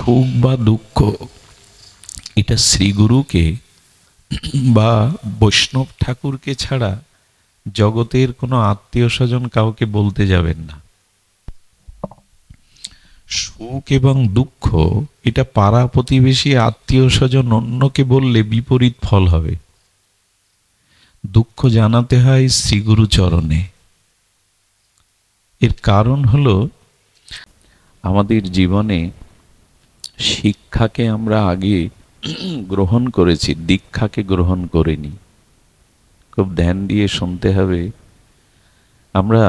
সুখ বা দুঃখ এটা শ্রীগুরুকে বা বৈষ্ণব ঠাকুরকে ছাড়া জগতের কোনো আত্মীয় স্বজন কাউকে বলতে যাবেন না। সুখ এবং দুঃখ এটা পাড়া প্রতিবেশী আত্মীয় স্বজন অন্যকে বললে বিপরীত ফল হবে। দুঃখ জানাতে হয় শ্রীগুরু চরণে। এর কারণ হলো আমাদের জীবনে শিক্ষাকে আমরা আগে গ্রহণ করেছি, দীক্ষাকে গ্রহণ করিনি। খুব ধ্যান দিয়ে শুনতে হবে। আমরা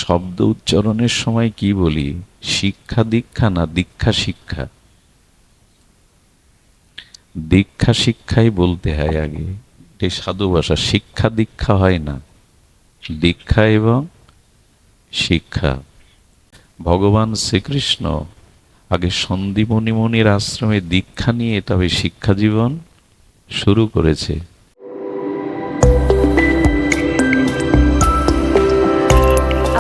শব্দ উচ্চারণের সময় কি বলি? শিক্ষা দীক্ষা না দীক্ষা শিক্ষা? দীক্ষা শিক্ষাই বলতে হয় আগে। এটাই সাধু ভাষা। শিক্ষা দীক্ষা হয় না, দীক্ষা এবং শিক্ষা। ভগবান শ্রীকৃষ্ণ আগে সন্দীপনী মুনির আশ্রমে দীক্ষা নিয়ে তবে শিক্ষা জীবন শুরু করেছে।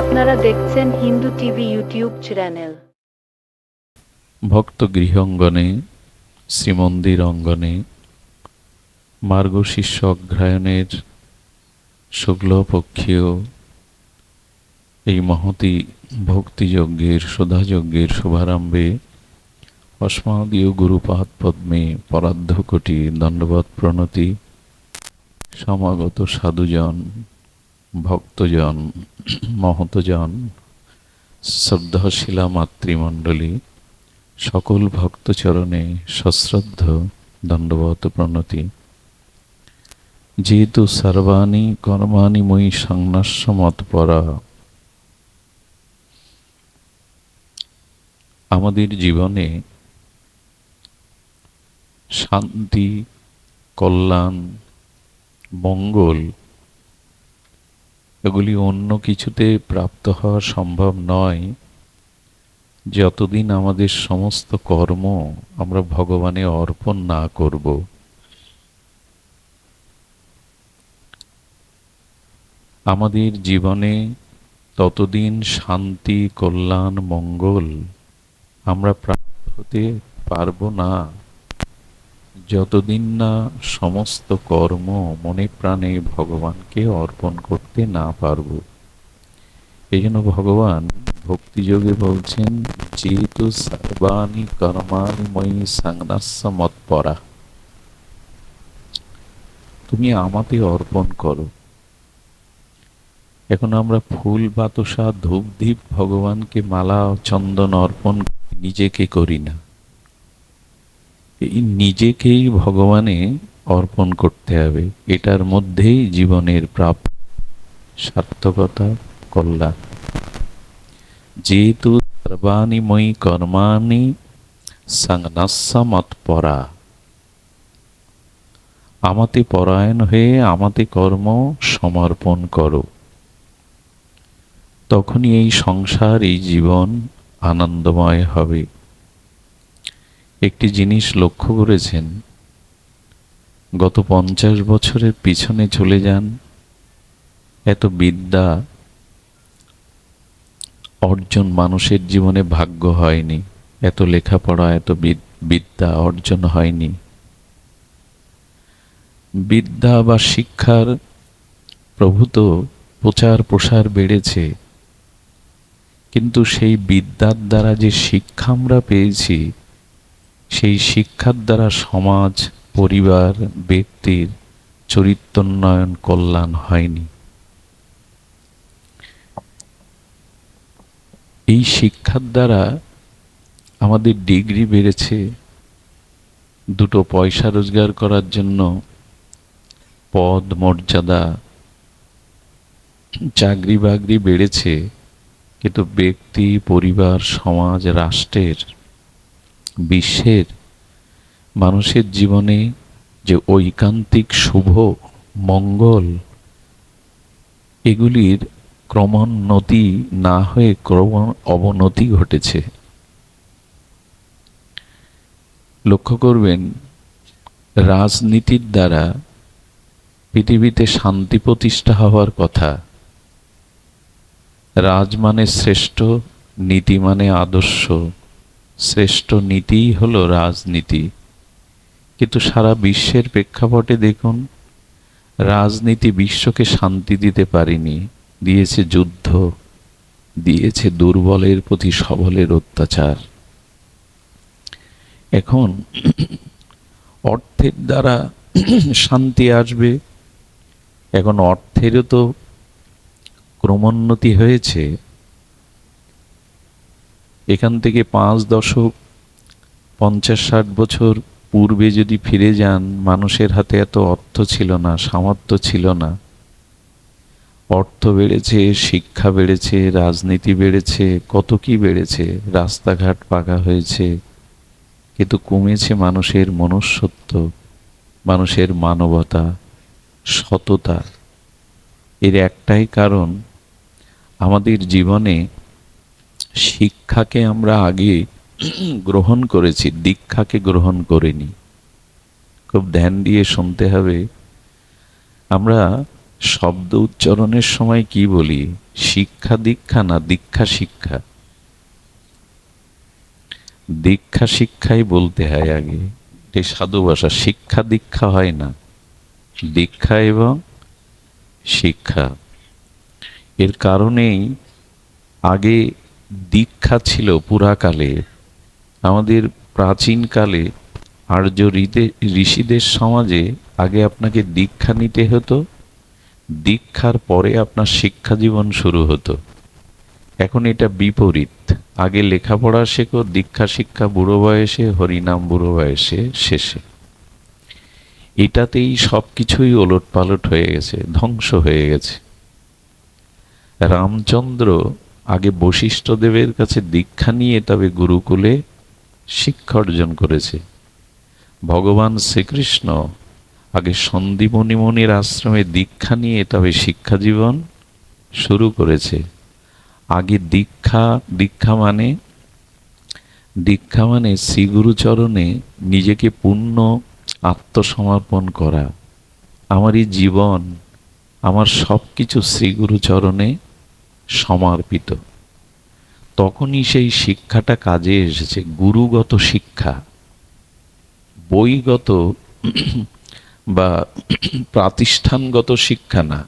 আপনারা দেখছেন হিন্দু টিভি ইউটিউব চ্যানেল। ভক্ত গৃহঙ্গনে, শ্রীমন্দির অঙ্গনে মার্গশীর্ষ অগ্রহায়ণের শুক্লপক্ষীয় এই মহতী ভক্তিযজ্ঞের সুধাযজ্ঞের শুভারম্ভে অস্মাদীয় গুরুপাদ পদ্মে পরার্ধকোটি দণ্ডবৎ প্রণতি। সমাগত সাধুজন, ভক্তজন, মহতজন, শ্রদ্ধাশীলা মাতৃমণ্ডলী, সকল ভক্তচরণে সশ্রদ্ধ দণ্ডবৎ প্রণতি। যেহেতু সর্বাণি কর্মাণি ময়ি সংন্যাস্য মৎপরা, আমাদের জীবনে শান্তি, কল্যাণ, মঙ্গল এগুলি অন্য কিছুতে প্রাপ্ত হওয়া সম্ভব নয় যতদিন আমাদের সমস্ত কর্ম আমরা ভগবানে অর্পণ না করব। আমাদের জীবনে ততদিন শান্তি, কল্যাণ, মঙ্গল আমরা প্রাপ্ত হতে পারব না যতদিন না সমস্ত কর্ম মনে প্রাণে ভগবানকে অর্পণ করতে না পারব। এই জন্য ভগবান ভক্তিযোগে বলছেন, যেহেতু সর্বাণি কর্মাণি ময়ি সংন্যাস্য মৎপরা, তুমি আমাতে অর্পণ করো। এখন আমরা ফুল, বাতাসা, ধূপ, দীপ, ভগবানকে মালা, চন্দন অর্পণ নিজেকে করি না। এই নিজেকেই ভগবানে অর্পণ করতে হবে। এটার মধ্যেই জীবনের প্রাপ্ত সার্থকতা, কল্যাণ। যেহেতু সর্বাণি ময়ি কর্মাণি সংন্যাস্য মৎপরা, আমাতে পরায়ণ হয়ে আমাতে কর্ম সমর্পণ করো, তখনই এই সংসার, এই জীবন আনন্দময় হবে। একটি জিনিস লক্ষ্য করেছেন, গত 50 বছরের পিছনে চলে যান, এত বিদ্যা অর্জন মানুষের জীবনে ভাগ্য হয়নি। এত লেখাপড়া, এত বিদ্যা অর্জন হয়নি। বিদ্যা বা শিক্ষার প্রভূত প্রচার প্রসার বেড়েছে, কিন্তু সেই বিদ্যার দ্বারা যে শিক্ষা আমরা পেয়েছি, সেই শিক্ষার দ্বারা সমাজ, পরিবার, ব্যক্তির চরিত্രോন্নয়ন, কল্যাণ হয়নি। এই শিক্ষার দ্বারা আমাদের ডিগ্রি বেড়েছে, দুটো পয়সা রোজগার করার জন্য পদ, মর্যাদা, চাকরি বাকরি বেড়েছে, কিন্তু ব্যক্তি, পরিবার, সমাজ, রাষ্ট্রের, বিশ্বের মানুষের জীবনে যে ঐকান্তিক শুভ মঙ্গল, এগুলির ক্রমোন্নতি না হয়ে ক্রম অবনতি ঘটেছে। লক্ষ্য করবেন, রাজনীতির দ্বারা পৃথিবীতে শান্তি প্রতিষ্ঠা হওয়ার কথা। রাজ মানে শ্রেষ্ঠ, নীতি মানে আদর্শ, শ্রেষ্ঠ নীতিই হলো রাজনীতি। কিন্তু সারা বিশ্বের প্রেক্ষাপটে দেখুন, রাজনীতি বিশ্বকে শান্তি দিতে পারেনি, দিয়েছে যুদ্ধ, দিয়েছে দুর্বলের প্রতি সবলের অত্যাচার। এখন অর্থের দ্বারা শান্তি আসবে। এখন অর্থেরও তো ক্রমোন্নতি হয়েছে। এখান থেকে 5 দশক 50-60 বছর পূর্বে যদি ফিরে যান, মানুষের হাতে এত অর্থ ছিল না, সামর্থ্য ছিল না। অর্থ বেড়েছে, শিক্ষা বেড়েছে, রাজনীতি বেড়েছে, কত কি বেড়েছে, রাস্তাঘাট পাকা হয়েছে, কিন্তু কমেছে মানুষের মনুষ্যত্ব, মানুষের মানবতা, সততা। এর একটাই কারণ, আমাদের জীবনে শিক্ষাকে আমরা আগে গ্রহণ করেছি, দীক্ষাকে গ্রহণ করিনি। খুব ধ্যান দিয়ে শুনতে হবে। আমরা শব্দ উচ্চারণের সময় কি বলি? শিক্ষা দীক্ষা না দীক্ষা শিক্ষা? দীক্ষা শিক্ষাই বলতে হয় আগে। এই সাধু ভাষা। শিক্ষা দীক্ষা হয় না, দীক্ষা এবং শিক্ষা। এর কারণেই আগে দীক্ষা ছিল পুরাকালে। আমাদের প্রাচীনকালে আর্য ঋষিদের সমাজে আগে আপনাকে দীক্ষা নিতে হতো, দীক্ষার পরে আপনার শিক্ষা জীবন শুরু হতো। এখন এটা বিপরীত। আগে লেখাপড়া শেখো, দীক্ষা শিক্ষা বুড়ো বয়সে, হরিনাম বুড়ো বয়সে শেষে। এটাতেই সব কিছুই ওলটপালট হয়ে গেছে, ধ্বংস হয়ে গেছে। রামচন্দ্র আগে বশিষ্ঠ দেবের কাছে দীক্ষা নিয়ে তবে গুরুকুলে শিক্ষা অর্জন করেছে। ভগবান শ্রীকৃষ্ণ আগে সন্দীপনী মুনির আশ্রমে দীক্ষা নিয়ে তবে শিক্ষা জীবন শুরু করেছে। আগে দীক্ষা মানে শ্রীগুরুচরণে নিজেকে পূর্ণ আত্মসমর্পণ করা। আমারই জীবন, আমার সব কিছু শ্রীগুরুচরণে সমর্পিত। তখনই সেই শিক্ষাটা কাজে এসেছে। গুরুগত শিক্ষা, বইগত বা প্রাতিষ্ঠানগত শিক্ষা না।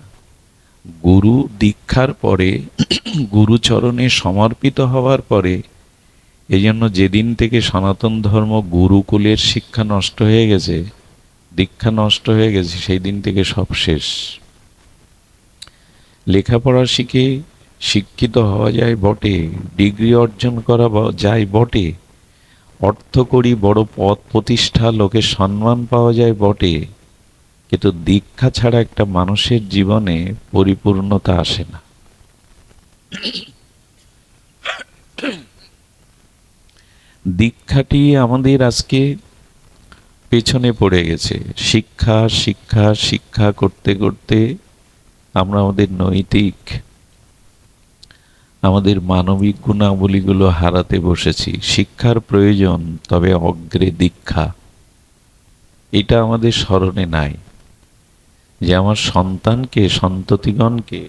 গুরু দীক্ষার পরে, গুরুচরণে সমর্পিত হওয়ার পরে, এই জন্য যেদিন থেকে সনাতন ধর্ম গুরুকুলের শিক্ষা নষ্ট হয়ে গেছে, দীক্ষা নষ্ট হয়ে গেছে, সেই দিন থেকে সব শেষ। লেখাপড়া শিখে শিক্ষিত হওয়া যায় বটে, ডিগ্রি অর্জন করা যায় বটে, অর্থ করি, বড় পদ প্রতিষ্ঠা, লোকের সম্মান পাওয়া যায় বটে, কিন্তু দীক্ষা ছাড়া একটা মানুষের জীবনে পরিপূর্ণতা আসে না। দীক্ষাটি আমাদের আজকে পেছনে পড়ে গেছে। শিক্ষা শিক্ষা শিক্ষা করতে করতে আমরা আমাদের নৈতিক, আমাদের মানবিক গুণাবলীগুলো হারাতে বসেছি। শিক্ষার প্রয়োজন, তবে অগ্রে দীক্ষা। এটা আমাদের স্মরণে নাই যে আমার সন্তানকে, সন্ততিগণকে,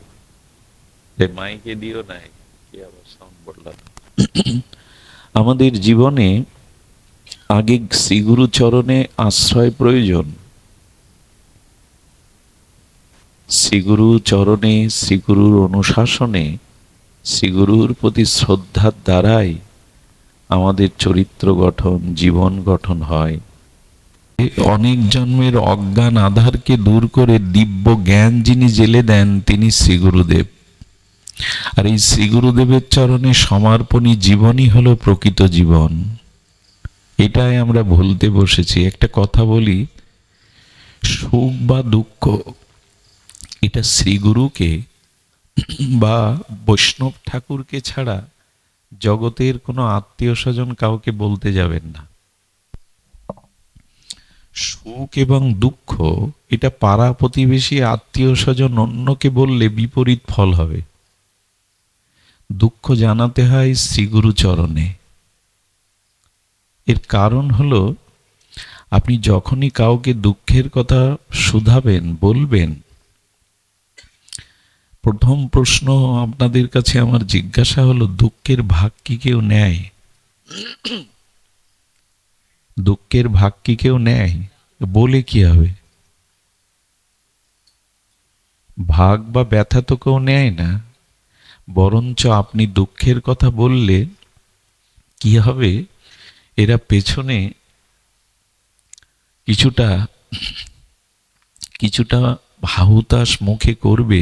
মাইকে দিও নাই, কি আবার সাউন্ড বললাম। আমাদের জীবনে আগে শ্রীগুরু চরণে আশ্রয় প্রয়োজন। শ্রীগুরু চরণে, শ্রীগুরুর অনুশাসনে, শ্রীগুরুর প্রতি শ্রদ্ধার দ্বারাই আমাদের চরিত্র গঠন, জীবন গঠন হয়। অনেক জন্মের অজ্ঞান আধারকে দূর করে দিব্য জ্ঞান যিনি জেলে দেন, তিনি শ্রীগুরুদেব। আর এই শ্রীগুরুদেবের চরণে সমর্পণী জীবনই হলো প্রকৃত জীবন। এটাই আমরা ভুলতে বসেছি। একটা কথা বলি, সুখ বা দুঃখ এটা শ্রীগুরুকে বা বৈষ্ণব ঠাকুরকে ছাড়া জগতের কোনো আত্মীয় স্বজন কাউকে বলতে যাবেন না। সুখ এবং দুঃখ এটা পাড়া প্রতিবেশী, আত্মীয় স্বজন, অন্যকে বললে বিপরীত ফল হবে। দুঃখ জানাতে হয় শ্রীগুরু চরণে। এর কারণ হলো, আপনি যখনই কাউকে দুঃখের কথা শুধাবেন, বলবেন, প্রথম প্রশ্ন আপনাদের কাছে আমার জিজ্ঞাসা হলো, দুঃখের ভাগ কি কেউ নেয়? দুঃখের ভাগ কি কেউ নেয়? বলে কি হবে? ভাগ বা ব্যথা তো কেউ নেয় না। বরঞ্চ আপনি দুঃখের কথা বললে কি হবে, এরা পেছনে কিছুটা কিছুটা হাহুতাশ মুখে করবে,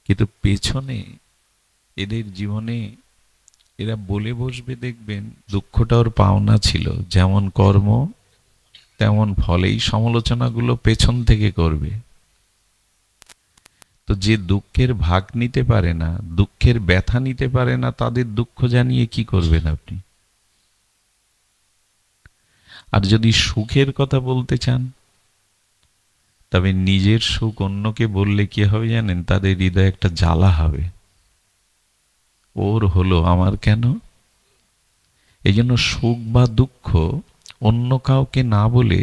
কিন্তু পেছনে এদের জীবনে এরা বলে বসবে, দেখবেন দুঃখটা ওর পাওনা ছিল, যেমন কর্ম তেমন ফল। এই সমালোচনাগুলো পেছন থেকে করবে। তো যে দুঃখের ভাগ নিতে পারে না, দুঃখের ব্যথা নিতে পারে না, তাদের দুঃখ জানিয়ে কি করবেন আপনি? আর যদি সুখের কথা বলতে চান, তবে নিজের সুখ অন্যকে বললে কি হবে জানেন? তাদের হৃদয়ে একটা জ্বালা হবে, ওর হলো আমার কেন। এই জন্য সুখ বা দুঃখ অন্য কাউকে না বলে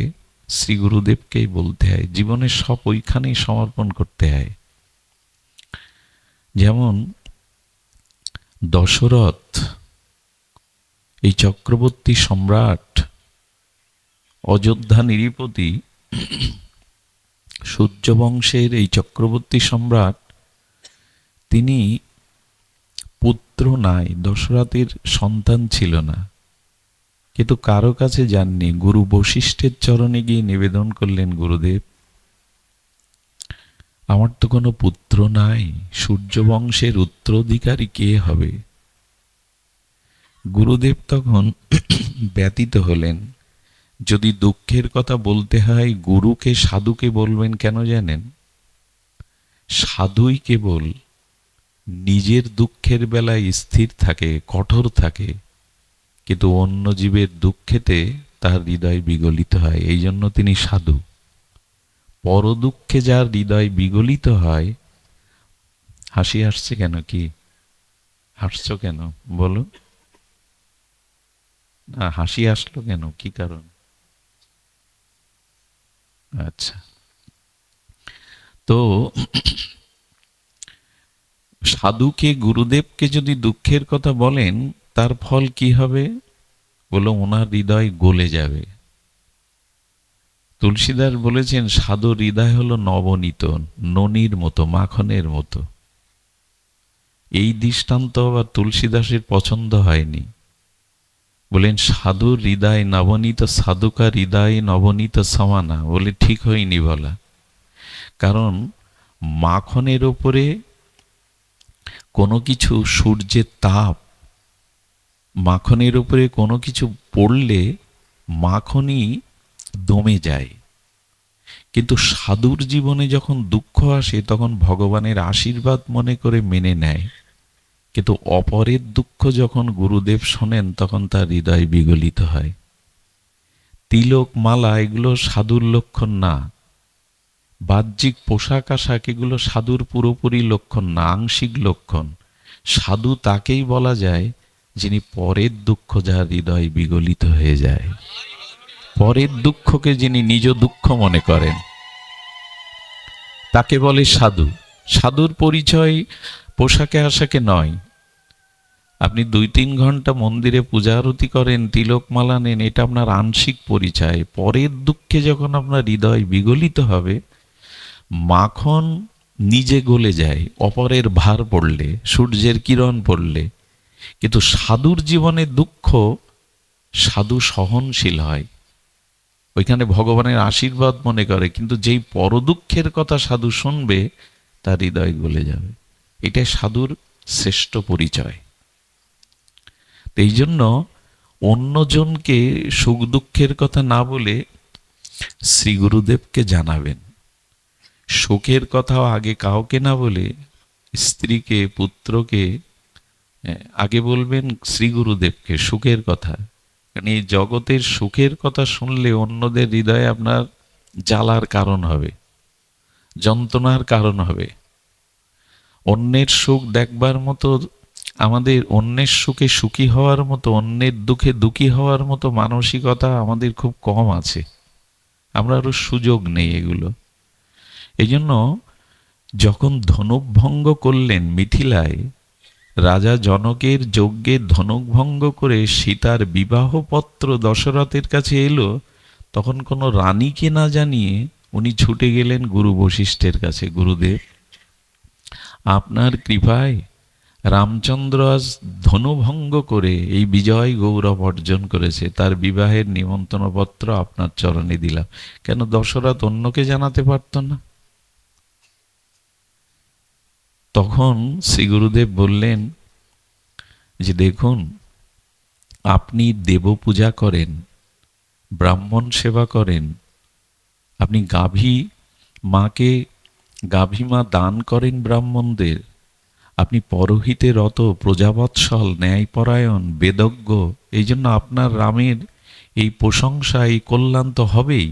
শ্রী গুরুদেবকেই বলতে হয়, জীবনের সব ওইখানেই সমর্পণ করতে হয়। যেমন দশরথ, এই চক্রবর্তী সম্রাট, অযোধ্যা নৃপতি, সূর্যবংশের এই চক্রবর্তী সম্রাট, তিনি পুত্র নাই, দশরথের সন্তান ছিল না, কিন্তু কারো কাছে যাননি, গুরু বশিষ্ঠের চরণে গিয়ে নিবেদন করলেন, গুরুদেব আমার তো কোনো পুত্র নাই, সূর্যবংশের উত্তরাধিকারী কে হবে? গুরুদেব তখন ব্যতীত হলেন। যদি দুঃখের কথা বলতে হয়, গুরুকে সাধুকে বলবেন কেন জানেন? সাধুই কেবল নিজের দুঃখের বেলায় স্থির থাকে, কঠোর থাকে, কিন্তু অন্য জীবের দুঃখেতে তার হৃদয় বিগলিত হয়, এই জন্য তিনি সাধু। পর দুঃখে যার হৃদয় বিগলিত হয়, হাসি আসছে কেন? কি হাসছো কেন বলো? না, হাসি আসলো কেন? কি কারণ? আচ্ছা, তো সাধুকে, গুরুদেবকে যদি দুঃখের কথা বলেন, তার ফল কি হবে? বলো, ওনার হৃদয় গলে যাবে। তুলসীদাস বলেছেন, সাধুর হৃদয় হলো নবনীত, ননির মতো, মাখনের মতো। এই দৃষ্টান্ত আবার তুলসীদাসের পছন্দ হয়নি। বলেন, সাধুর হৃদয় নবনীত, সাধুকা হৃদয় নবনীত সমানা। বলে ঠিক হয়নি বলা, কারণ মাখনের ওপরে কোনো কিছু, সূর্যের তাপ, মাখনের উপরে কোনো কিছু পড়লে মাখনই দমে যায়। কিন্তু সাধুর জীবনে যখন দুঃখ আসে, তখন ভগবানের আশীর্বাদ মনে করে মেনে নেয়। কিন্তু অপরের দুঃখ যখন গুরুদেব শোনেন, তখন তার হৃদয় বিগলিত হয়। তিলক, মালা এগুলো সাধুর লক্ষণ না। বাহ্যিক পোশাক আশাক এগুলো সাধুর পুরোপুরি লক্ষণ না, আংশিক লক্ষণ। সাধু তাকেই বলা যায় যিনি পরের দুঃখ, যার হৃদয় বিগলিত হয়ে যায়, পরের দুঃখকে যিনি নিজ দুঃখ মনে করেন, তাকে বলে সাধু। সাধুর পরিচয় পোশাকে আশাকে নয়। আপনি 2-3 ঘন্টা মন্দিরে পূজা আরতি করেন, তিলক মালা নেন, এটা আপনার আংশিক পরিচয়। পরের দুঃখে যখন আপনার হৃদয় বিগলিত হবে, মাখন নিজে গলে যায় অপরের ভার পড়লে, সূর্যের কিরণ পড়লে। কিন্তু সাধুর জীবনে দুঃখ, সাধু সহনশীল হয়, ওইখানে ভগবানের আশীর্বাদ মনে করে। কিন্তু যেই পরদুঃখের কথা সাধু শুনবে, তার হৃদয় গলে যাবে। এটাই সাধুর শ্রেষ্ঠ পরিচয়। এই জন্য অন্যজনকে সুখ দুঃখের কথা না বলে শ্রী গুরুদেবকে জানাবেন। শোকের কথাও আগে কাউকে না বলে, স্ত্রীকে, পুত্রকে আগে বলবেন, শ্রী গুরুদেবকে সুখের কথা। কারণ এই জগতের সুখের কথা শুনলে অন্যদের হৃদয়ে আপনার জ্বালার কারণ হবে, যন্ত্রণার কারণ হবে। অন্যের সুখ দেখবার মতো, আমাদের অন্যের সুখে সুখী হওয়ার মতো, অন্যের দুঃখে দুঃখী হওয়ার মতো মানসিকতা আমাদের খুব কম আছে। আমরা আরো সুযোগ নেই এগুলো। এই জন্য যখন ধনুর্ভঙ্গ করলেন মিথিলায়, রাজা জনকের যজ্ঞে ধনুক ভঙ্গ করে সীতার বিবাহপত্র দশরথের কাছে এলো, তখন কোনো রানীকে না জানিয়ে উনি ছুটে গেলেন গুরু বশিষ্ঠের কাছে। গুরুদেব, আপনার কৃপায় রামচন্দ্র আজ ধনুভঙ্গ করে এই বিজয় গৌরব অর্জন করেছে, তার বিবাহের নিমন্ত্রণপত্র আপনার চরণে দিলাম। কেন দশরথ অন্যকে জানাতে পারত না? তখন শ্রী গুরুদেব বললেন যে দেখুন, আপনি দেব পূজা করেন, ব্রাহ্মণ সেবা করেন, আপনি মাকে গাভী মা দান করেন ব্রাহ্মণদের, আপনি পরহিতে রত, প্রজাবৎসল, ন্যায়পরায়ণ, বেদজ্ঞ, এই জন্য আপনার রামের এই প্রশংসা, এই কল্যাণ তো হবেই।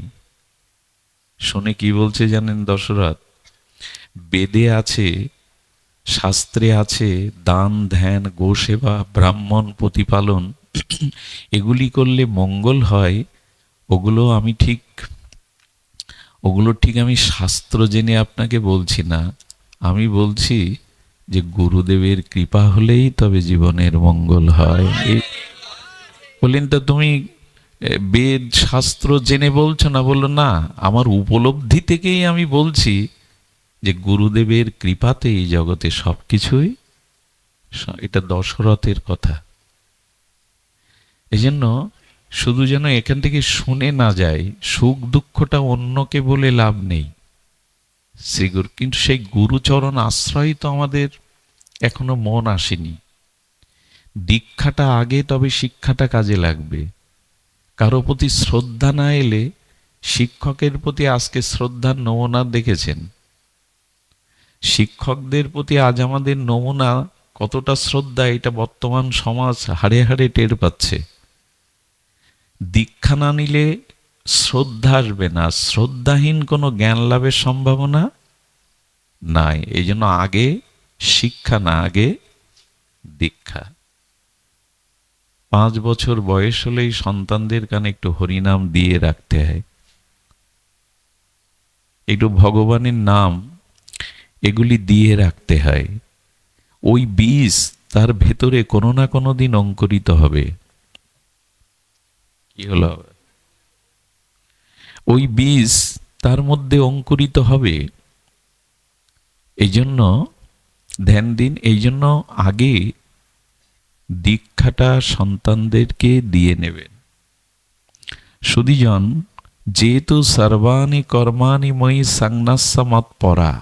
শুনে কি বলছে জানেন দশরথ? বেদে আছে, শাস্ত্রে আছে, দান ধ্যান গোসেবা ব্রাহ্মণ প্রতিপালন, এগুলি করলে মঙ্গল হয়। ওগুলো ঠিক আমি শাস্ত্র জেনে আপনাকে বলছি না, আমি বলছি যে গুরুদেবের কৃপা হলেই তবে জীবনের মঙ্গল হয়। বললেন তো তুমি বেদ শাস্ত্র জেনে বলছো না? বললো না, আমার উপলব্ধি থেকেই আমি বলছি যে গুরুদেবের কৃপাতে এই জগতে সবকিছুই। এটা দশরথের কথা। এই জন্য শুধু যেন এখান থেকে শুনে না যায়, সুখ দুঃখটা অন্যকে বলে লাভ নেই। শ্রীগুরু, কিন্তু সেই গুরুচরণ আশ্রয় তো আমাদের এখনো মন আসেনি। দীক্ষাটা আগে, তবে শিক্ষাটা কাজে লাগবে। কারো প্রতি শ্রদ্ধা না এলে, শিক্ষকের প্রতি আজকে শ্রদ্ধার নমুনা দেখেছেন? শিক্ষকদের প্রতি আজ আমাদের নমুনা কতটা শ্রদ্ধা, এটা বর্তমান সমাজ হাড়ে হাড়ে টের পাচ্ছে। দীক্ষা না নিলে শ্রদ্ধা আসবে না, শ্রদ্ধাহীন কোনো জ্ঞান লাভের সম্ভাবনা নাই। এই জন্য আগে শিক্ষা না, আগে দীক্ষা। 5 বছর বয়স হলেই সন্তানদের কানে একটু হরিনাম দিয়ে রাখতে হয়, একটু ভগবানের নাম এগুলি দিয়ে রাখতে হয়। ওই বীজ তার ভেতরে কোনো না কোনো দিন অঙ্কুরিত হবে। কি হলো? ওই বীজ তার মধ্যে অঙ্কুরিত হবে। এই জন্য ধ্যান দিন। এই জন্য আগে দীক্ষাটা সন্তানদেরকে দিয়ে নেবেন। সুধীজন, যেহেতু সর্বাণি কর্মাণি ময়ি সংন্যাস্য মৎপরা,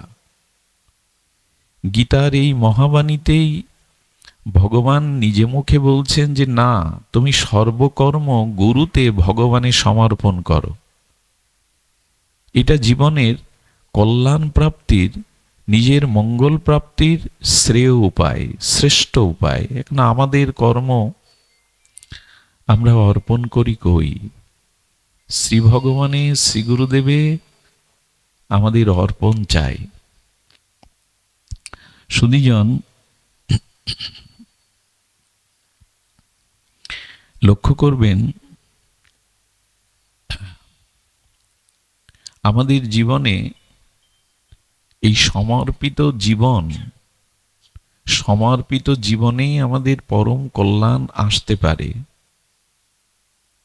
গীতার এই মহাবাণীতেই ভগবান নিজে মুখে বলছেন যে না, তুমি সর্বকর্ম গুরুতে ভগবানে সমর্পণ করো। এটা জীবনের কল্যাণ প্রাপ্তির, নিজের মঙ্গল প্রাপ্তির শ্রেয় উপায়, শ্রেষ্ঠ উপায়। এখন আমাদের কর্ম আমরা অর্পণ করি কই? শ্রী ভগবানে, শ্রী গুরুদেবে আমাদের অর্পণ চাই। সুধীজন, লক্ষ্য করবেন আমাদের জীবনে এই সমর্পিত জীবনেই আমাদের পরম কল্যাণ আসতে পারে।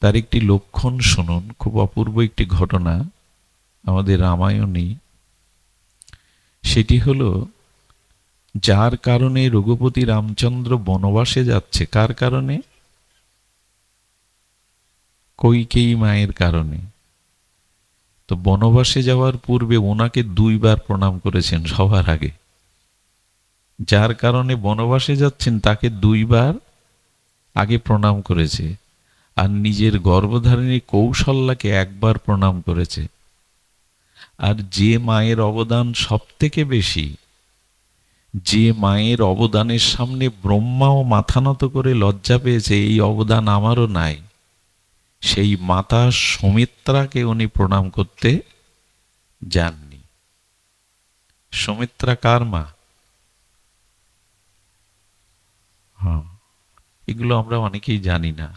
তার একটি লক্ষণ শুনুন, খুব অপূর্ব একটি ঘটনা আমাদের রামায়ণে। সেটি হলো, যার কারণে রঘুপতি রামচন্দ্র বনবাসে যাচ্ছে, কার কারণে? কইকেয়ী মায়ের কারণে। তো বনবাসে যাওয়ার পূর্বে ওনাকে 2 বার প্রণাম করেছেন সবার আগে। যার কারণে বনবাসে যাচ্ছেন তাকে 2 বার আগে প্রণাম করেছে, আর নিজের গর্ভধারিণী কৌশল্যাকে 1 বার প্রণাম করেছে। আর যে মায়ের অবদান সব থেকে বেশি, যে মায়ের অবদানের সামনে ব্রহ্মাও মাথা নত করে লজ্জা পেয়েছে, এই অবদান আমারও নাই, সেই মাতা সুমিত্রাকে উনি প্রণাম করতে যাননি। সুমিত্রা কার মা? হ্যাঁ, এগুলো আমরা অনেকেই জানি না।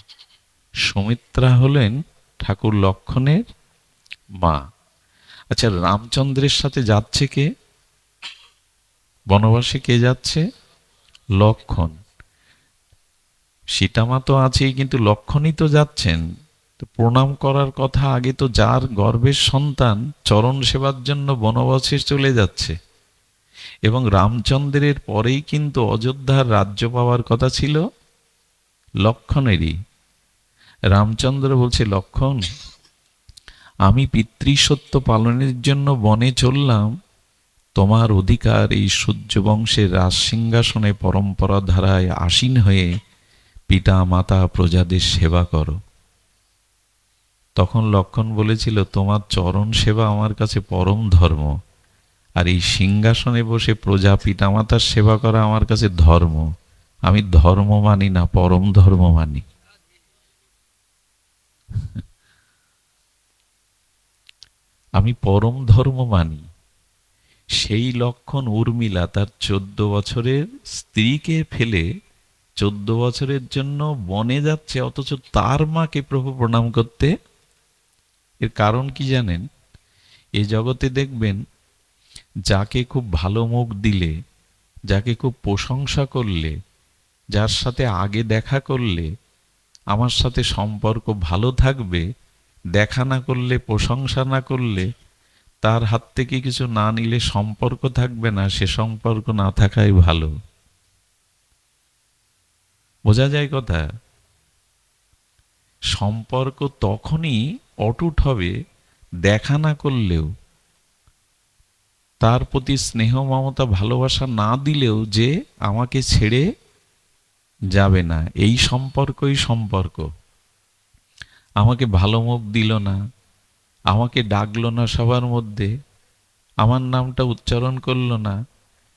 সুমিত্রা হলেন ঠাকুর লক্ষণের মা। আচ্ছা, রামচন্দ্রের সাথে যাচ্ছে কে? বনবাসে কে যাচ্ছে? লক্ষণ, সীতামা তো আছেই, কিন্তু লক্ষণই তো যাচ্ছেন। তো প্রণাম করার কথা, আগে তো যার গর্ভের সন্তান চরণ সেবার জন্য বনবাসে চলে যাচ্ছে, এবং রামচন্দ্রের পরেই কিন্তু অযোধ্যার রাজ্য পাওয়ার কথা ছিল লক্ষণেরই। রামচন্দ্র বলছে, লক্ষণ, আমি পিতৃসত্য পালনের জন্য বনে চললাম, তোমার অধিকার এই সূর্যবংশের রাজসিংহাসনে পরম্পরা ধারায় আসীন হয়ে পিতা মাতা প্রজাদের সেবা করো। তখন লক্ষণ বলেছিল, তোমার চরণ সেবা আমার কাছে পরম ধর্ম, আর এই সিংহাসনে বসে প্রজা পিতামাতার সেবা করা আমার কাছে ধর্ম। আমি ধর্ম মানি না, পরম ধর্ম মানি। আমি পরম ধর্ম মানি। সেই লক্ষণ উর্মিলা তার 14 বছরের স্ত্রীকে ফেলে 14 বছরের জন্য বনে যাচ্ছে, অথচ তার মাকে প্রভু প্রণাম করতে। এর কারণ কি জানেন? এ জগতে দেখবেন, যাকে খুব ভালো মুখ দিলে, যাকে খুব প্রশংসা করলে, যার সাথে আগে দেখা করলে আমার সাথে সম্পর্ক ভালো থাকবে, দেখা না করলে, প্রশংসা না করলে, তার হাত থেকে কিছু না নিলে সম্পর্ক থাকবে না, সে সম্পর্ক না থাকাই ভালো। বোঝা যায় কথা? সম্পর্ক তখনই অটুট হবে দেখা না করলেও, তার প্রতি স্নেহ মমতা ভালোবাসা না দিলেও, যে আমাকে ছেড়ে যাবে না, এই সম্পর্কই সম্পর্ক। আমাকে ভালো মুখ দিল না, আমাকে ডাকলো না সবার মধ্যে, আমার নামটা উচ্চারণ করলো না,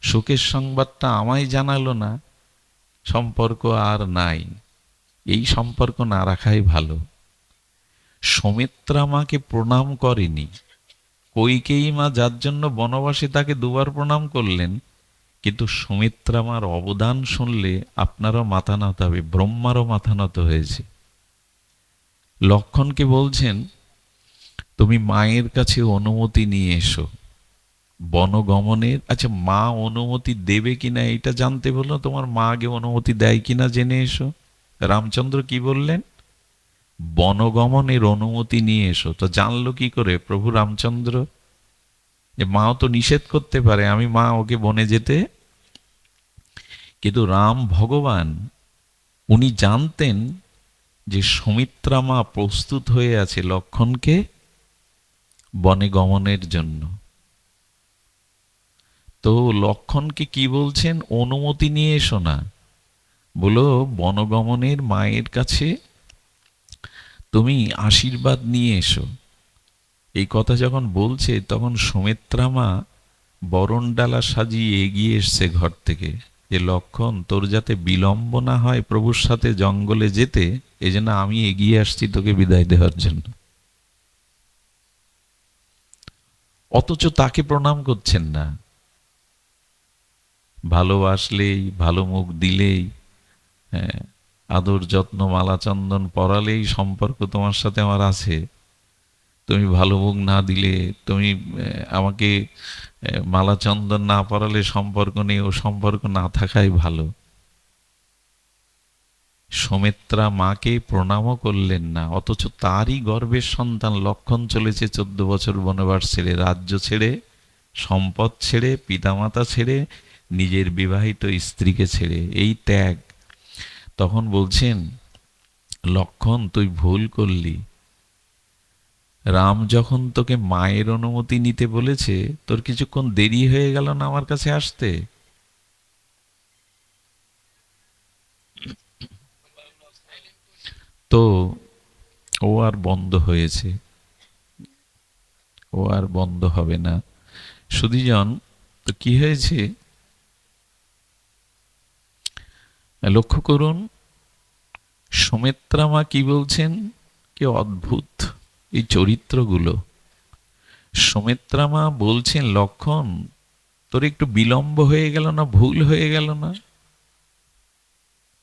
সুখের সংবাদটা আমায় জানালো না, সম্পর্ক আর নাই। এই সম্পর্ক না রাখাই ভালো। সুমিত্রা মাকে প্রণাম করেনি, কইকেয়ী মা যার জন্য বনবাসে তাকে দুবার প্রণাম করলেন, কিন্তু সুমিত্রা মার অবদান শুনলে আপনারও মাথা নত হবে, ব্রহ্মারও মাথা নত হয়েছে। লক্ষণকে বলছেন, তুমি মায়ের কাছে অনুমতি নিয়ে এসো বনগমনের। আচ্ছা, মা অনুমতি দেবে কিনা এটা জানতে বললো, তোমার মা আগে অনুমতি দেয় কিনা জেনে এসো। রামচন্দ্র কি বললেন? বনগমনের অনুমতি নিয়ে এসো। তো জানলো কি করে প্রভু রামচন্দ্র যে মাও তো নিষেধ করতে পারে, আমি মা ওকে বনে যেতে? কিন্তু রাম ভগবান, উনি জানতেন যে সুমিত্রা মা প্রস্তুত হয়ে আছে লক্ষণকে বনে গমনের জন্য। তো লক্ষণকে কি বলছেন? অনুমতি নিয়ে এসো না, বলো বনগমনের মায়ের কাছে তুমি আশীর্বাদ নিয়ে এসো। এই কথা যখন বলছে, তখন সুমিত্রা মা বরণডালা সাজিয়ে এগিয়ে এসছে ঘর থেকে, যে লক্ষণ, তোর যাতে বিলম্ব না হয় প্রভুর সাথে জঙ্গলে যেতে, এজন্য আমি এগিয়ে আসছি তোকে বিদায় দেওয়ার জন্য। অথচ তাকে প্রণাম করছেন না। ভালোবাসলেই, ভালো মুখ দিলেই, হ্যাঁ, আদর যত্ন মালা চন্দন পরালেই সম্পর্ক তোমার সাথে আমার আছে। তুমি ভালো মুখ না দিলে, তুমি আমাকে মালা চন্দন না পরালে সম্পর্ক নেই, ও সম্পর্ক না থাকাই ভালো। সুমিত্রা মাকে প্রণামও করলেন না, অথচ তারই গর্ভের সন্তান লক্ষণ চলেছে 14 বছর বনবাস ছেড়ে, রাজ্য ছেড়ে, সম্পদ ছেড়ে, পিতামাতা ছেড়ে, নিজের বিবাহিত স্ত্রীকে ছেড়ে, এই ত্যাগ। তখন বলছেন, লক্ষণ তুই ভুল করলি। রাম যখন তোকে মায়ের অনুমতি নিতে বলেছে, তোর কিছুক্ষণ দেরি হয়ে গেল না আমার কাছে আসতে? তো ও আর বন্ধ হয়েছে, ও আর বন্ধ হবে না। সুধীজন, তো কি হয়েছে লক্ষ্য করুন। সুমিত্রা মা কি বলছেন? কি অদ্ভুত এই চরিত্রগুলো। সুমিত্রা মা বলছেন, লক্ষণ তোর একটু বিলম্ব হয়ে গেল না, ভুল হয়ে গেল না?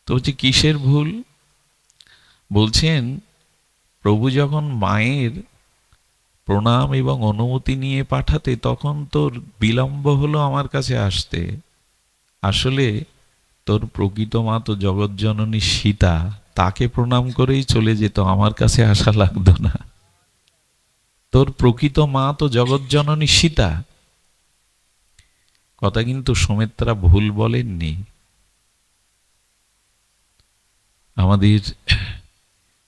তো হচ্ছে কিসের ভুল? বলছেন, প্রভু যখন মায়ের প্রণাম এবং অনুমতি নিয়ে পাঠাতে, তখন তোর বিলম্ব হলো আমার কাছে আসতে। আসলে তোর প্রকৃত মা তো জগৎজননী সীতা, তাকে প্রণাম করেই চলে যেত, আমার কাছে আসা লাগতো না। তোর প্রকৃত মা তো জগৎজননী সীতা। কথা কিন্তু সুমিত্রা ভুল বলেননি। আমাদের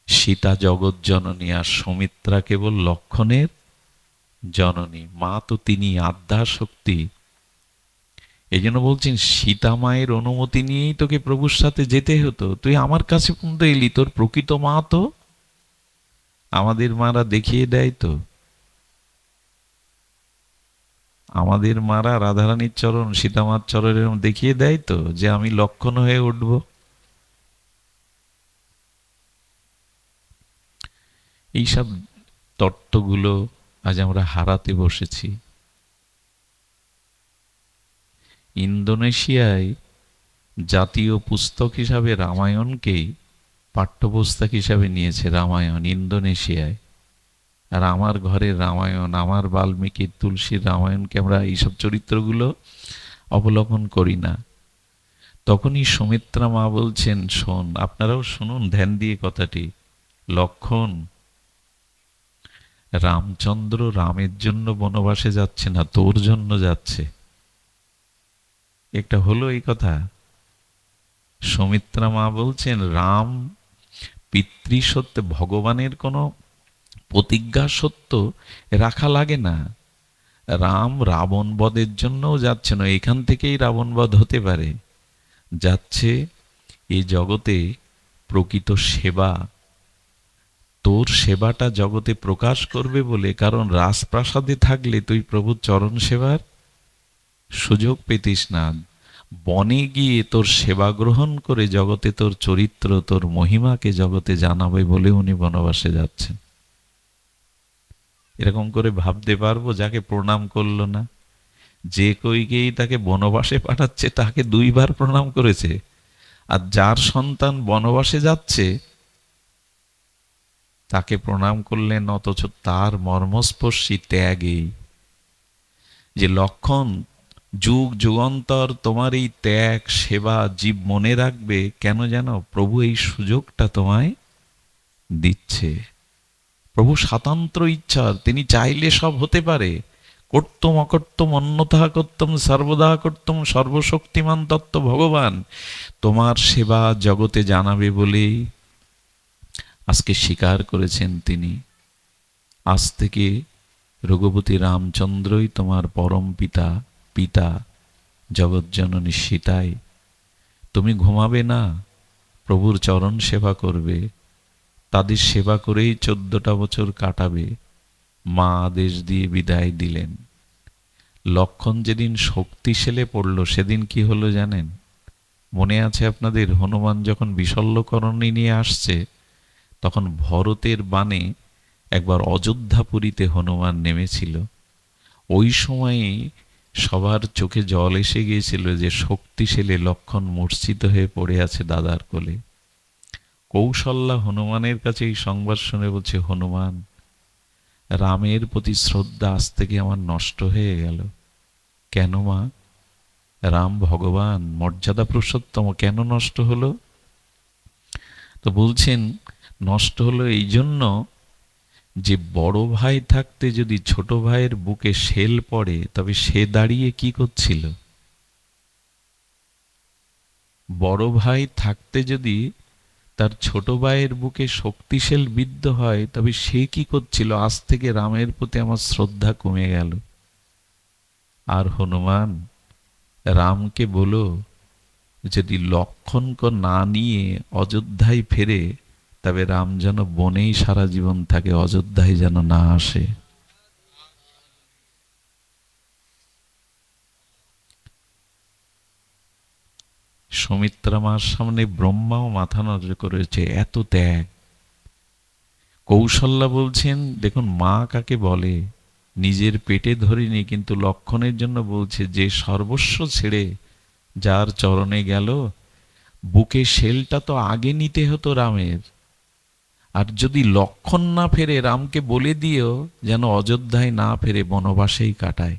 সীতা জগৎজননী, আর সুমিত্রা কেবল লক্ষণের জননী। মা তো তিনি আদ্যা শক্তি। এই জন্য বলছেন সীতা মায়ের অনুমতি নিয়েই তোকে প্রভুর সাথে যেতে হতো, তুই আমার কাছে পর্যন্ত এলি। তোর প্রকৃত মা তো, আমাদের মারা দেখিয়ে দেয় তো, আমাদের মারা রাধারানীর চরণ, সীতামার চরণ এরকম দেখিয়ে দেয় তো যে আমি লক্ষণ হয়ে উঠব। এইসব তত্ত্বগুলো আজ আমরা হারাতে বসেছি। ইন্দোনেশিয়ায় জাতীয় পুস্তক হিসাবে রামায়ণকেই পাঠ্যপুস্তক হিসাবে নিয়েছে, রামায়ণ ইন্দোনেশিয়ায়। আর আমার ঘরের রামায়ণ, আমার বাল্মীকির তুলসীর রামায়ণকে আমরা এইসব চরিত্রগুলো অবলোকন করি না। তখনই সুমিত্রা মা বলছেন, শোন, আপনারাও শুনুন ধ্যান দিয়ে কথাটি, লক্ষণ, রামচন্দ্র রামের জন্য বনবাসে যাচ্ছে না, তোর জন্য যাচ্ছে। একটা হলো এই কথা। সুমিত্রা মা বলছেন রাম পিতৃসত্য, ভগবানের কোনো প্রতিজ্ঞা সত্য রাখা লাগে না। রাম রাবণ বধের জন্যও যাচ্ছে না, এখান থেকেই রাবণ বধ হতে পারে। যাচ্ছে এই জগতে প্রকৃত সেবা, তোর সেবাটা জগতে প্রকাশ করবে বলে। কারণ রাজপ্রাসাদে থাকলে তুই প্রভুর চরণ সেবার সুযোগ পেতিস না। বনে গিয়ে তোর সেবা গ্রহণ করে জগতে তোর চরিত্র, তোর মহিমাকে জগতে জানাবে বলে উনি বনবাসে যাচ্ছেন। এরকম করে ভাবতে পারবো যাকে প্রণাম করলো না? যে কইকেই তাকে বনবাসে পাঠাচ্ছে তাকে 2 বার প্রণাম করেছে, আর যার সন্তান বনবাসে যাচ্ছে তাকে প্রণাম করলেন, অথচ তার মর্মস্পর্শী ত্যাগেই। যে লক্ষণ, যুগ যুগান্তর তোমার এই ত্যাগ সেবা জীব মনে রাখবে, কেন জানো? প্রভু এই সুযোগটা তোমায় দিচ্ছে। প্রভু স্বাতন্ত্র ইচ্ছার, তিনি চাইলে সব হতে পারে। কর্তম অকর্তম অন্যথা কর্তম সর্বদা কর্তম, সর্বশক্তিমান তত্ত্ব ভগবান তোমার সেবা জগতে জানাবে বলেই আজকে স্বীকার করেছেন তিনি। আজ থেকে রঘুপতি রামচন্দ্রই তোমার পরম পিতা, পিতা জগৎজননী সীতাই। তুমি ঘুমাবে না, প্রভুর চরণ সেবা করবে, তাদের সেবা করেই 14টা বছর কাটাবে। মা আদেশ দিয়ে বিদায় দিলেন। লক্ষণ যেদিন শক্তিশালে পড়ল সেদিন কি হলো জানেন? মনে আছে আপনাদের? হনুমান যখন বিশল্যকরণী নিয়ে আসছে, তখন ভরতের বাণে একবার অযোধ্যাপুরীতে হনুমান নেমেছিল। ওই সময়ই সবার চোখে জল এসে গিয়েছিল যে শক্তিশালী লক্ষণ মূর্ছিত হয়ে পড়ে আছে দাদার কোলে। কৌশল্যা হনুমানের কাছে এই সংবাদ শুনে বলছে, হনুমান, রামের প্রতি শ্রদ্ধা আজ থেকে আমার নষ্ট হয়ে গেল। কেন মা? রাম ভগবান, মর্যাদা পুরুষোত্তম, কেন নষ্ট হলো? তো বলছেন নষ্ট হলো এই জন্য যে বড় ভাই থাকতে যদি ছোট ভাইয়ের বুকে শেল পড়ে তবে সে দাঁড়িয়ে কি করছিল? বড় ভাই থাকতে যদি তার ছোট ভাইয়ের বুকে শক্তিশাল বিদ্ধ হয় তবে সে কি করছিল? আজ থেকে রামের প্রতি আমার শ্রদ্ধা কমে গেল। আর হনুমান, রামকে বলো যদি লক্ষণকে না নিয়ে অযোধ্যায় ফেরে তবে রাম যেন বনেই সারা জীবন থাকে, অযোধ্যায় যেন না আসে। সুমিত্রা মার সামনে ব্রহ্মাও মাথা নত করেছে, এত ত্যাগ। কৌশল্যা বলছেন, দেখুন মা কাকে বলে, নিজের পেটে ধরিনি, কিন্তু লক্ষণের জন্য বলছে যে সর্বস্ব ছেড়ে যার চরণে গেল, বুকে শেলটা তো আগে নিতে হতো রামের। আর যদি লক্ষণ না ফেরে রামকে বলে দিও যেন অযোধ্যায় না ফেরে, বনবাসেই কাটায়।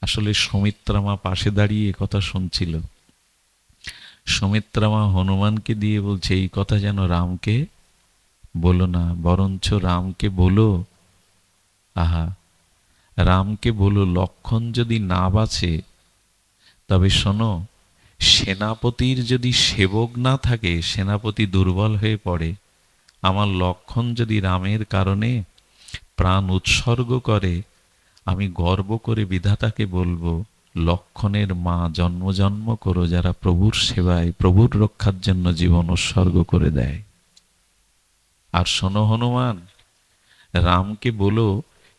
আসলে সুমিত্রা মা পাশে দাঁড়িয়ে কথা শুনছিল। সুমিত্রা মা হনুমানকে দিয়ে বলছে, এই কথা যেন রামকে বলো না, বরঞ্চ রামকে বলো, আহা, রামকে বলো লক্ষণ যদি না বাঁচে, তবে শোনো, সেনাপতির যদি সেবক না থাকে, সেনাপতি দুর্বল হয়ে পড়ে, আমার লক্ষণ যদি রামের কারণে প্রাণ উৎসর্গ করে, আমি গর্ব করে বিধাতাকে বলবো, লক্ষণের মা জন্ম জন্ম করো, যারা প্রভুর সেবায় প্রভুর রক্ষার জন্য জীবন উৎসর্গ করে দেয়। আর শোনো হনুমান, রামকে বলো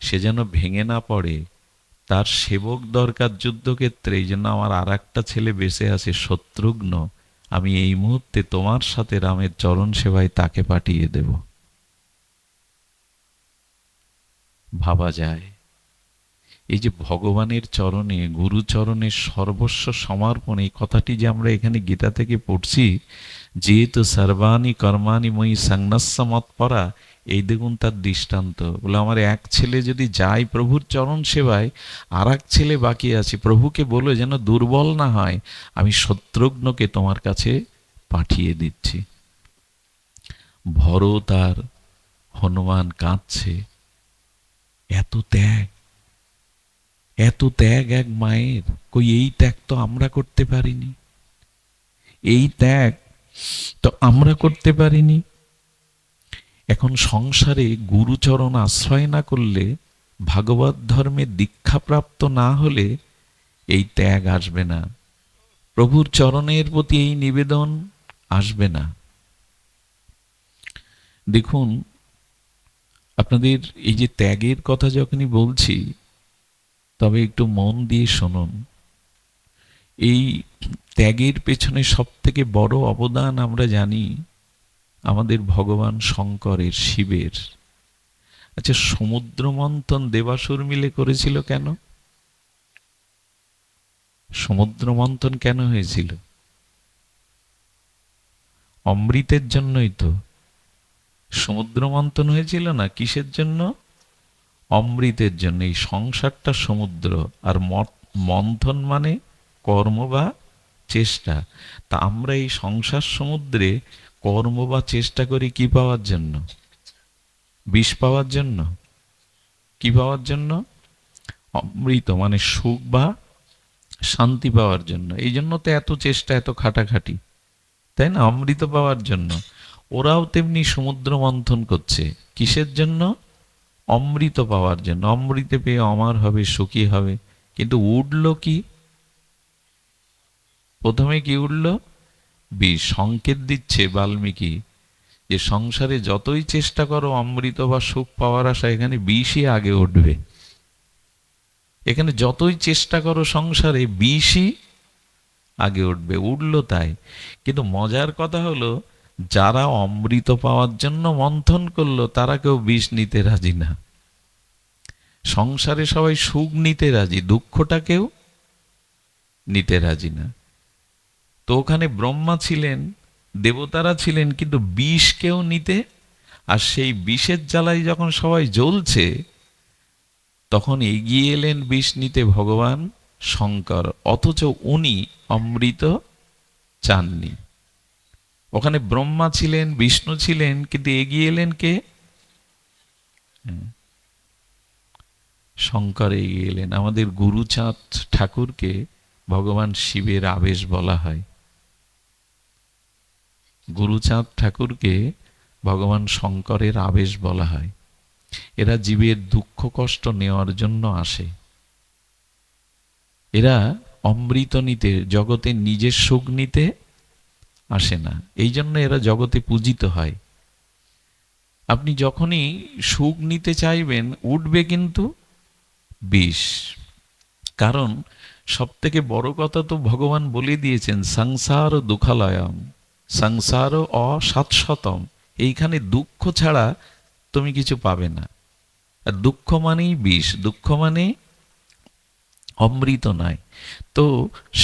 সে যেন ভেঙে না পড়ে, তার সেবক দরকার যুদ্ধক্ষেত্রে, এই জন্য আমার আর একটা ছেলে বেঁচে আছে শত্রুঘ্ন, আমি এই মুহূর্তে তোমার সাথে রামের চরণ সেবায় তাকে পাঠিয়ে দেব। ভাবা যায়, এই যে ভগবানের চরণে, গুরুচরণের সর্বস্ব সমর্পণ, এই কথাটি যে আমরা এখানে গীতা থেকে পড়ছি, যেহেতু সর্বাণি কর্মাণি ময়ি সংন্যস্য মৎপরা, এই দেখুন তার দৃষ্টান্ত। বলে আমার এক ছেলে যদি যায় প্রভুর চরণ সেবায়, আর এক ছেলে বাকি আছে, প্রভুকে বলো যেন দুর্বল না হয়, আমি শত্রুঘ্নকে তোমার কাছে পাঠিয়ে দিচ্ছি। ভরত আর হনুমান কাঁদছে, এত ত্যাগ, এত ত্যাগ এক মায়ের, কই এই ত্যাগ তো আমরা করতে পারিনি, এই ত্যাগ তো আমরা করতে পারিনি। এখন সংসারে গুরুচরণ আশ্রয় না করলে, ভাগবত ধর্মে দীক্ষাপ্রাপ্ত না হলে এই ত্যাগ আসবে না, প্রভুর চরণের প্রতি এই নিবেদন আসবে না। দেখুন, আপনাদের এই যে ত্যাগের কথা যখনই বলছি, তবে একটু মন দিয়ে শুনুন। এই ত্যাগের পেছনে সব থেকে বড় অবদান আমরা জানি আমাদের ভগবান শঙ্করের, শিবের। আচ্ছা, সমুদ্র মন্থন দেবাসুর মিলে করেছিল কেন? সমুদ্র মন্থন কেন হয়েছিল? অমৃতের জন্যই তো সমুদ্র মন্থন হয়েছিল না? কিসের জন্য? অমৃতের জন্য। এই সংসারটা সমুদ্র, আর মন্থন মানে কর্ম বা চেষ্টা। তা আমরা এই সংসার সমুদ্রে কর্ম বা চেষ্টা করি কি পাওয়ার জন্য? বিষ পাওয়ার জন্য। কি পাওয়ার জন্য? অমৃত মানে সুখ বা শান্তি পাওয়ার জন্য। এই জন্য তো এত চেষ্টা, এত খাটাখাটি, তাই না? অমৃত পাওয়ার জন্য। ওরাও তেমনি সমুদ্র মন্থন করছে, কিসের জন্য? অমৃত পাওয়ার জন্য। অমৃতে পেয়ে অমর হবে, সুখী হবে। কিন্তু উঠল কি? প্রথমে কি উঠল? বিষ। সংকেত দিচ্ছে বাল্মীকি যে সংসারে যতই চেষ্টা করো অমৃত বা সুখ পাওয়ার আশা, এখানে বিষই আগে উঠবে। এখানে যতই চেষ্টা করো সংসারে, বিষই আগে উঠবে। উঠল তাই। কিন্তু মজার কথা হলো, যারা অমৃত পাওয়ার জন্য মন্থন করলো, তারা কেউ বিষ নিতে রাজি না। সংসারে সবাই সুখ নিতে রাজি, দুঃখটা কেউ নিতে রাজি না। তো ওখানে ব্রহ্মা ছিলেন, দেবতারা ছিলেন, কিন্তু বিষ কেউ নিতে, আর সেই বিষের জ্বালায় যখন সবাই জ্বলছে, তখন এগিয়ে এলেন বিষ নিতে ভগবান শঙ্কর। অথচ উনি অমৃত চাননি। ওখানে ব্রহ্মা ছিলেন, বিষ্ণু ছিলেন, কিন্তু এগিয়ে এলেন কে? শঙ্কর এগিয়ে এলেন। আমাদের গুরুচাঁদ ঠাকুরকে ভগবান শিবের আবেশ বলা হয়। গুরুচাঁদ ঠাকুরকে ভগবান শঙ্করের আবেশ বলা হয়। এরা জীবের দুঃখ কষ্ট নেওয়ার জন্য আসে। এরা অমৃত নিতে, জগতে নিজের সুখ নিতে আসে না। এই জন্য এরা জগতে পূজিত হয়। আপনি যখনই সুখ নিতে চাইবেন, উঠবে কিন্তু বিষ। কারণ সব থেকে বড় কথা তো ভগবান বলে দিয়েছেন, সংসার দুঃখালয়ম, সংসার অসাৎসতম। এইখানে দুঃখ ছাড়া তুমি কিছু পাবে না। আর দুঃখ মানেই বিষ, দুঃখ মানে অমৃত নয়। তো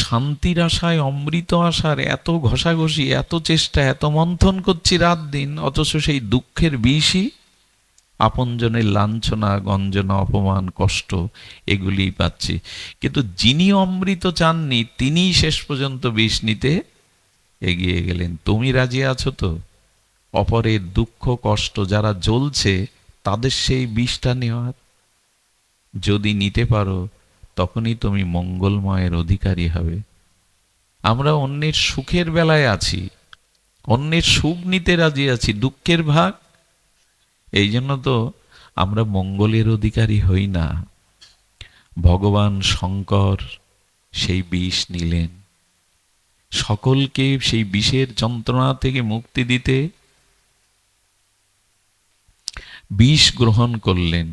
শান্তির আশায় অমৃত আশার এত ঘষাঘষি, এত চেষ্টা, এত মন্থন করছি রাত দিন, অথচ সেই দুঃখের বিষই আপনজনের লাঞ্ছনা, গঞ্জনা, অপমান, কষ্ট এগুলিই পাচ্ছি। কিন্তু যিনি অমৃত চাননি, তিনিই শেষ পর্যন্ত বিষ নিতে এগিয়ে গেলেন। তুমি রাজি আছো তো অপরের দুঃখ কষ্ট যারা জ্বলছে তাদের সেই বিষটা নেওয়ার? যদি নিতে পারো তখনই তুমি মঙ্গলময়ের অধিকারী হবে। আমরা অন্যের সুখের বেলায় আছি, অন্যের সুখ নিতে রাজি আছি, দুঃখের ভাগ। এই জন্য তো আমরা মঙ্গলের অধিকারী হই না। ভগবান শঙ্কর সেই বিষ নিলেন, সকলকে সেই বিষের যন্ত্রণা থেকে মুক্তি দিতে বিষ গ্রহণ করলেন।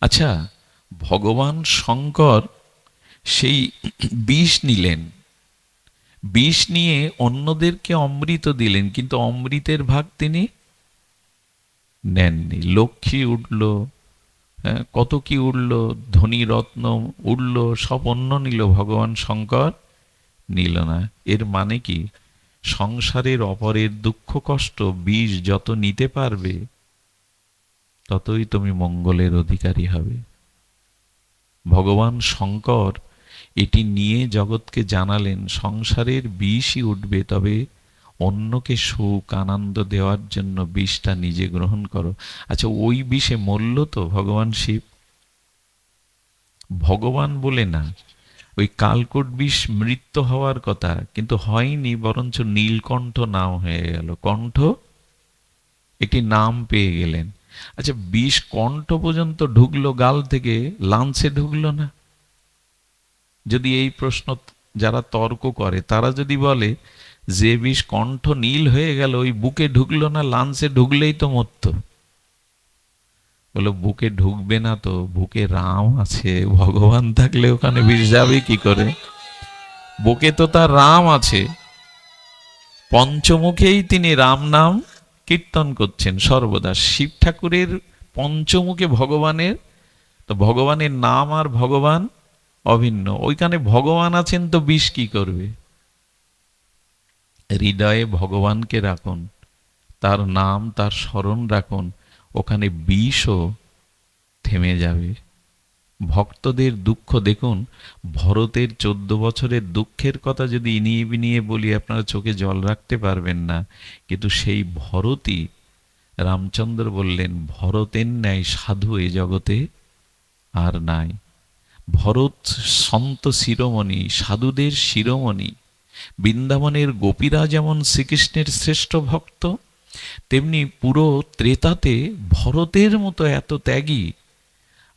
আচ্ছা, ভগবান শঙ্কর সেই বিষ নিলেন, বিষ নিয়ে অন্যদেরকে অমৃত দিলেন, কিন্তু অমৃতের ভাগ তিনি নেননি। লক্ষ্মী উঠল, হ্যাঁ, কত কি উঠল, ধনী রত্ন উঠল, সব অন্য নিল, ভগবান শঙ্কর নিল না। এর মানে কি? সংসারের অপরের দুঃখ কষ্ট বিষ যত নিতে পারবে ততই তুমি মঙ্গলের অধিকারী হবে। ভগবান শঙ্কর এটি নিয়ে জগৎকে জানালেন সংসারের বিষই উঠবে, তবে অন্যকে সুখ আনন্দ দেওয়ার জন্য বিষটা নিজে গ্রহণ করো। আচ্ছা, ওই বিষে মরল তো ভগবান শিব? ভগবান বলে না, ওই কালকূট বিষ মৃত্যু হওয়ার কথা, কিন্তু হয়নি, বরঞ্চ নীলকণ্ঠ নাম হয়ে গেল। কণ্ঠ একটি নাম পেয়ে গেলেন। আচ্ছা, বিষ কণ্ঠ পর্যন্ত ঢুকলো, গাল থেকে লাঞ্চে ঢুকলো না? যদি এই প্রশ্ন যারা তর্ক করে তারা যদি বলে যে বিষ কণ্ঠ নীল হয়ে গেল ওই বুকে ঢুকলো না, লাঞ্চে ঢুকলেই তো মরত। বলো বুকে ঢুকবে না তো? বুকে রাম আছে, ভগবান থাকলে ওখানে বিষ যাবে কি করে? বুকে তো তার রাম আছে, পঞ্চমুখেই তিনি রাম নাম কীর্তন করছেন সর্বদা। শিব ঠাকুরের পঞ্চমুখে ভগবানের, তো ভগবানের নাম আর ভগবান অভিন্ন। ওইখানে ভগবান আছেন তো বিষ কি করবে? হৃদয়ে ভগবানকে রাখুন, তার নাম তার স্মরণ রাখুন, ওখানে বিষও থেমে যাবে। ভক্তদের দুঃখ দেখুন, ভরতের 14 বছরের দুঃখের কথা যদি ইনিয়ে বিনিয়ে বলি আপনারা চোখে জল রাখতে পারবেন না। কিন্তু সেই ভরতই, রামচন্দ্র বললেন ভরতের ন্যায় সাধু এ জগতে আর নাই। ভরত সন্ত শিরোমণি, সাধুদের শিরোমণি। বৃন্দাবনের গোপীরা যেমন শ্রীকৃষ্ণের শ্রেষ্ঠ ভক্ত, তেমনি পুরো ত্রেতাতে ভরতের মতো এত ত্যাগী।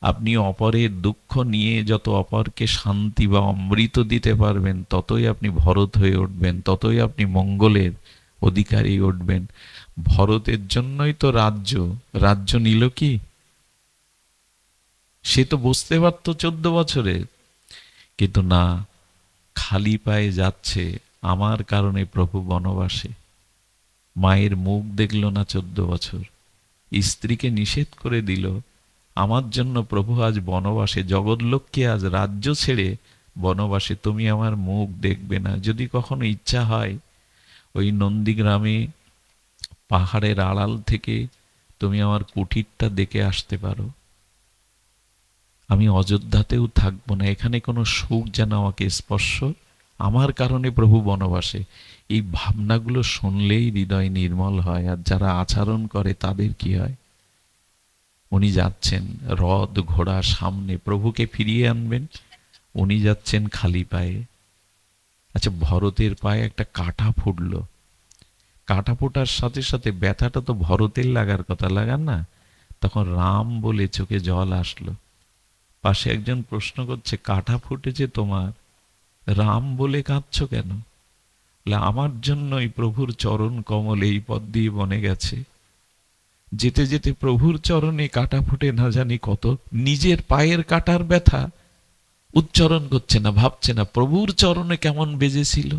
আপনি অপরের দুঃখ নিয়ে যত অপরকে শান্তি বা অমৃত দিতে পারবেন ততই আপনি ভরত হয়ে উঠবেন, ততই আপনি মঙ্গলের অধিকারী উঠবেন। ভরতের জন্যই তো রাজ্য, রাজ্য নিল কি? সে তো বুঝতে পারত 14 বছরে, কিন্তু না, খালি পায়ে যাচ্ছে আমার কারণে প্রভু বনবাসে। মায়ের মুখ দেখল না 14 বছর, স্ত্রীকে নিষেধ করে দিল, আমার জন্য প্রভু আজ বনবাসে, জগৎলোককে আজ রাজ্য ছেড়ে বনবাসে, তুমি আমার মুখ দেখবে না। যদি কখনো ইচ্ছা হয় ওই নন্দীগ্রামে পাহাড়ের আড়াল থেকে তুমি আমার কুঠিরটা দেখে আসতে পারো। আমি অযোধ্যাতেও থাকবো না, এখানে কোনো সুখ যেন আমাকে স্পর্শ, আমার কারণে প্রভু বনবাসে। এই ভাবনাগুলো শুনলেই হৃদয় নির্মল হয়। আর যারা আচরণ করে তাদের কি হয়? উনি যাচ্ছেন রথ ঘোড়া সামনে, প্রভুকে ফিরিয়ে আনবেন, উনি যাচ্ছেন খালি পায়ে। আচ্ছা, ভরতের পায়ে একটা কাঁটা ফুটলো, কাঁটা ফোটার সাথে সাথে ব্যথাটা তো ভরতের লাগার কথা, লাগার না? তখন রাম বলে চোখে জল আসলো। পাশে একজন প্রশ্ন করছে, কাঁটা ফুটেছে তোমার, রাম বলে কাঁদছো কেন? বলে, আমার জন্যই প্রভুর চরণ কমল এই পথ দিয়ে বনে গেছে, যেতে যেতে প্রভুর চরণে কাঁটা ফুটে না জানি কত, নিজের পায়ের কাঁটার ব্যথা উচ্চারণ করছে না, ভাবছে না প্রভুর চরণে কেমন বেজেছিল।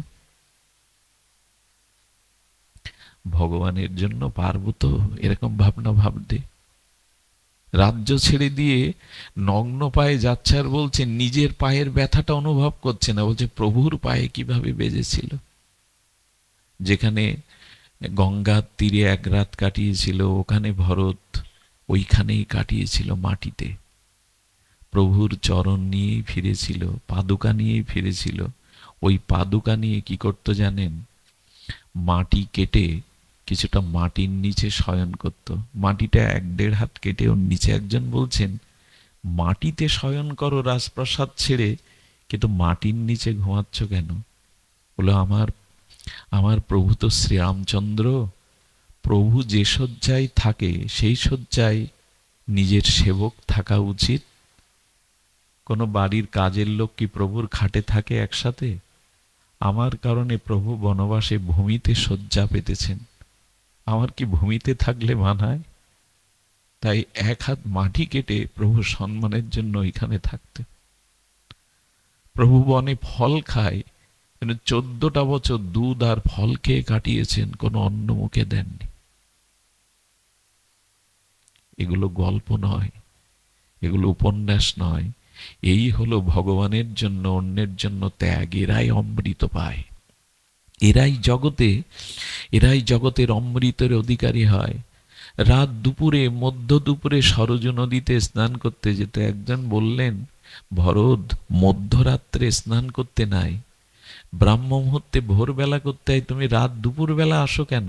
ভগবানের জন্য পারবো তো এরকম ভাবনা ভাবতে? রাজ্য ছেড়ে দিয়ে নগ্ন পায়ে যাচ্ছে আর বলছে নিজের পায়ের ব্যথাটা অনুভব করছে না, বলছে প্রভুর পায়ে কিভাবে বেজেছিল। যেখানে গঙ্গার তীরে এক রাত কাটিয়েছিল, ওখানে ভরত ওইখানেই কাটিয়েছিল মাটিতে, প্রভুর চরণ নিয়েই ফিরেছিল, পাদুকা নিয়েই ফিরেছিল। ওই পাদুকা নিয়ে কি করতো জানেন? মাটি কেটে কিছুটা মাটির নিচে শয়ন করত। মাটিটা 1-1.5 হাত কেটে ওর নিচে একজন বলছেন, মাটিতে শয়ন করো রাজপ্রাসাদ ছেড়ে, কিন্তু মাটির নিচে ঘুমাচ্ছ কেন? বললো, আমার আমার প্রভু তো শ্রীরামচন্দ্র, প্রভু যে শয্যায় থাকে সেই শয্যায় নিজের সেবক থাকা উচিত। কোনো বাড়ির কাজের লোক কি প্রভুর খাটে থাকে একসাথে? আমার কারণে প্রভু বনবাসে ভূমিতে শয্যা পেতেছেন, আমার কি ভূমিতে থাকলে মানায়? তাই 1 হাত মাটি কেটে প্রভু সম্মানের জন্য এখানে থাকতে। প্রভু বনে ফল খায়, কিন্তু 14টা বছর দুধ আর ফল খেয়ে কাটিয়েছেন, কোনো অন্ন মুখে দেননি। এগুলো গল্প নয়, এগুলো উপন্যাস নয়। এই হলো ভগবানের জন্য অন্যের জন্য ত্যাগ। এরাই অমৃত পায়, এরাই জগতের অমৃতের অধিকারী হয়। রাত দুপুরে, মধ্য দুপুরে সরজু নদীতে স্নান করতে যেতে একজন বললেন, ভরত, মধ্যরাত্রে স্নান করতে নাই, ব্রাহ্ম মুহূর্তে ভোরবেলা করতে হয়, তুমি রাত দুপুর বেলা আসো কেন?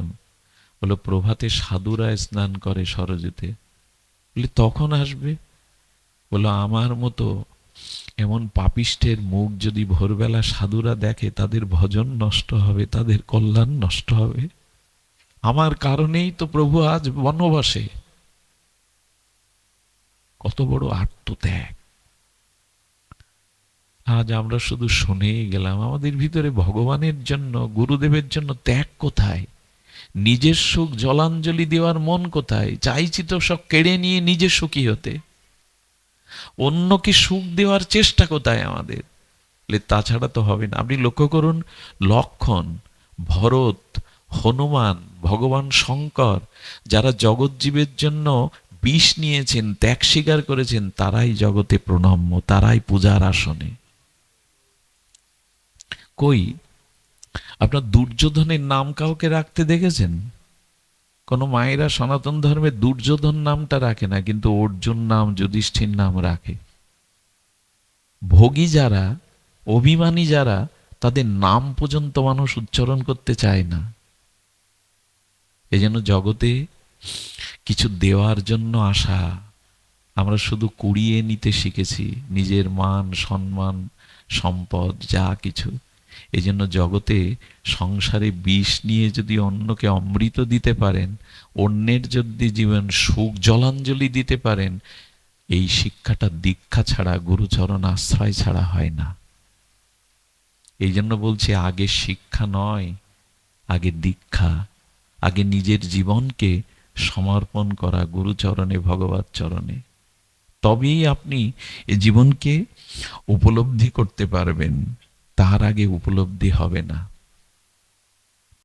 বলো, প্রভাতে সাধুরা স্নান করে সরজুতে। বলি, তখন আসবে? বলো, আমার মতো এমন পাপিষ্টের মুখ যদি ভোরবেলা সাধুরা দেখে, তাদের ভজন নষ্ট হবে, তাদের কল্যাণ নষ্ট হবে। আমার কারণেই তো প্রভু আজ বনবাসে। কত বড় আত্মত্যাগ! আজ আমরা শুধু শুনেই গেলাম, আমাদের ভিতরে ভগবানের জন্য, গুরুদেবের জন্য ত্যাগ কোথায়? নিজের সুখ জলাঞ্জলি দেওয়ার মন কোথায়? চাইছি তো সব কেড়ে নিয়ে নিজে সুখী হতে, অন্যকে সুখ দেওয়ার চেষ্টা কোথায় আমাদের? তাছাড়া তো হবে না। আপনি লক্ষ্য করুন, লক্ষণ, ভরত, হনুমান, ভগবান শঙ্কর, যারা জগৎজীবের জন্য বিষ নিয়েছেন, ত্যাগ স্বীকার করেছেন, তারাই জগতে প্রণম্য, তারাই পূজার আসনে। কই আপনার দুর্যোধনের নাম কাউকে রাখতে দেখেছেন? কোন মায়েরা সনাতন ধর্মে দুর্যোধন নামটা রাখে না, কিন্তু অর্জুন নাম, যুধিষ্ঠির নাম রাখে। ভোগী যারা, অভিমানী যারা, তাদের নাম পর্যন্ত মানুষ উচ্চারণ করতে চায় না। এজন্য জগতে কিছু দেওয়ার জন্য আশা, আমরা শুধু কুড়িয়ে নিতে শিখেছি নিজের মান, সম্মান, সম্পদ, যা কিছু। এজন্য জগতে, সংসারে বিষ নিয়ে যদি অন্যকে অমৃত দিতে পারেন, অন্যের যদি জীবন সুখ জলাঞ্জলি দিতে পারেন, এই শিক্ষাটা দীক্ষা ছাড়া, গুরুচরণ আশ্রয় ছাড়া হয় না। এই জন্য বলছি, আগে শিক্ষা নয়, আগে দীক্ষা, আগে নিজের জীবনকে সমর্পণ করা গুরুচরণে, ভগবত চরণে। তবেই আপনি এই জীবনকে উপলব্ধি করতে পারবেন, তার আগে উপলব্ধি হবে না।